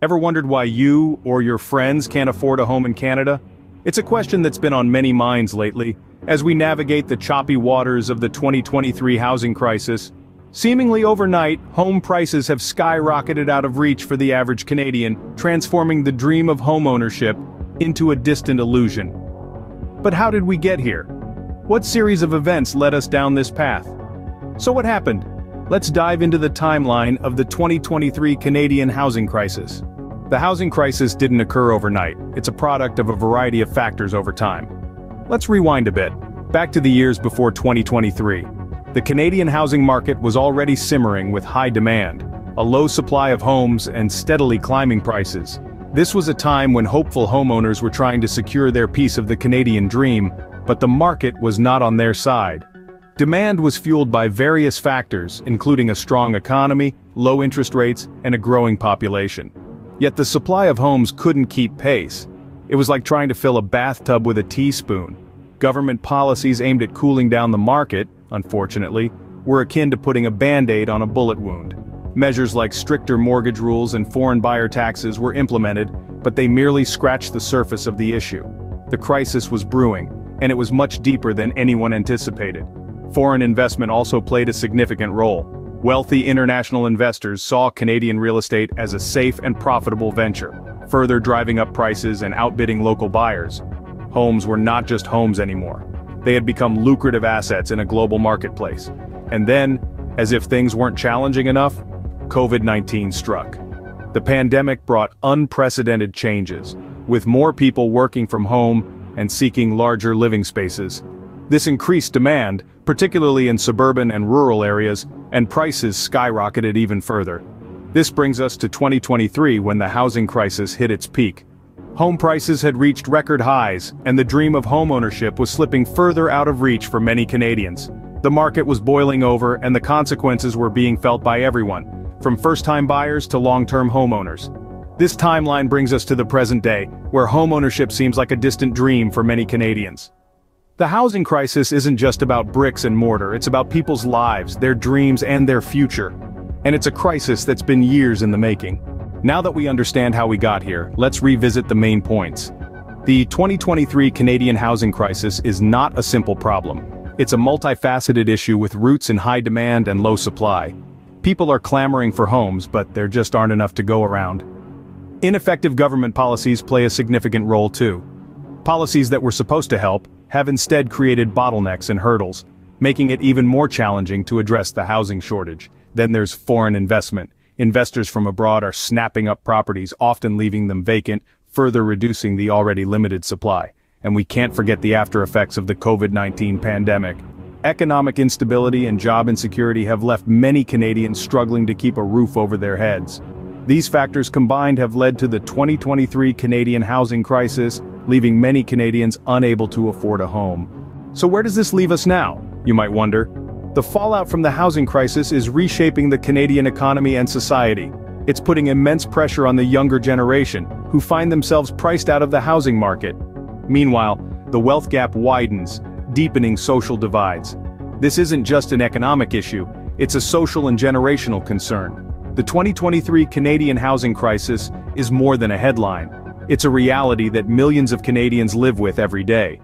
Ever wondered why you or your friends can't afford a home in Canada? It's a question that's been on many minds lately, as we navigate the choppy waters of the 2023 housing crisis. Seemingly overnight, home prices have skyrocketed out of reach for the average Canadian, transforming the dream of homeownership into a distant illusion. But how did we get here? What series of events led us down this path? So what happened? Let's dive into the timeline of the 2023 Canadian housing crisis. The housing crisis didn't occur overnight. It's a product of a variety of factors over time. Let's rewind a bit. Back to the years before 2023. The Canadian housing market was already simmering with high demand, a low supply of homes, and steadily climbing prices. This was a time when hopeful homeowners were trying to secure their piece of the Canadian dream, but the market was not on their side. Demand was fueled by various factors, including a strong economy, low interest rates, and a growing population. Yet the supply of homes couldn't keep pace. It was like trying to fill a bathtub with a teaspoon. Government policies aimed at cooling down the market, unfortunately, were akin to putting a band-aid on a bullet wound. Measures like stricter mortgage rules and foreign buyer taxes were implemented, but they merely scratched the surface of the issue. The crisis was brewing, and it was much deeper than anyone anticipated. Foreign investment also played a significant role. Wealthy international investors saw Canadian real estate as a safe and profitable venture, further driving up prices and outbidding local buyers. Homes were not just homes anymore. They had become lucrative assets in a global marketplace. And then, as if things weren't challenging enough, COVID-19 struck. The pandemic brought unprecedented changes, with more people working from home and seeking larger living spaces. This increased demand, particularly in suburban and rural areas, and prices skyrocketed even further. This brings us to 2023, when the housing crisis hit its peak. Home prices had reached record highs, and the dream of homeownership was slipping further out of reach for many Canadians. The market was boiling over, and the consequences were being felt by everyone, from first-time buyers to long-term homeowners. This timeline brings us to the present day, where homeownership seems like a distant dream for many Canadians. The housing crisis isn't just about bricks and mortar, it's about people's lives, their dreams, and their future. And it's a crisis that's been years in the making. Now that we understand how we got here, let's revisit the main points. The 2023 Canadian housing crisis is not a simple problem. It's a multifaceted issue with roots in high demand and low supply. People are clamoring for homes, but there just aren't enough to go around. Ineffective government policies play a significant role too. Policies that were supposed to help have instead created bottlenecks and hurdles, making it even more challenging to address the housing shortage. Then there's foreign investment. Investors from abroad are snapping up properties, often leaving them vacant, further reducing the already limited supply. And we can't forget the after-effects of the COVID-19 pandemic. Economic instability and job insecurity have left many Canadians struggling to keep a roof over their heads. These factors combined have led to the 2023 Canadian housing crisis, leaving many Canadians unable to afford a home. So where does this leave us now, you might wonder? The fallout from the housing crisis is reshaping the Canadian economy and society. It's putting immense pressure on the younger generation, who find themselves priced out of the housing market. Meanwhile, the wealth gap widens, deepening social divides. This isn't just an economic issue, it's a social and generational concern. The 2023 Canadian housing crisis is more than a headline. It's a reality that millions of Canadians live with every day.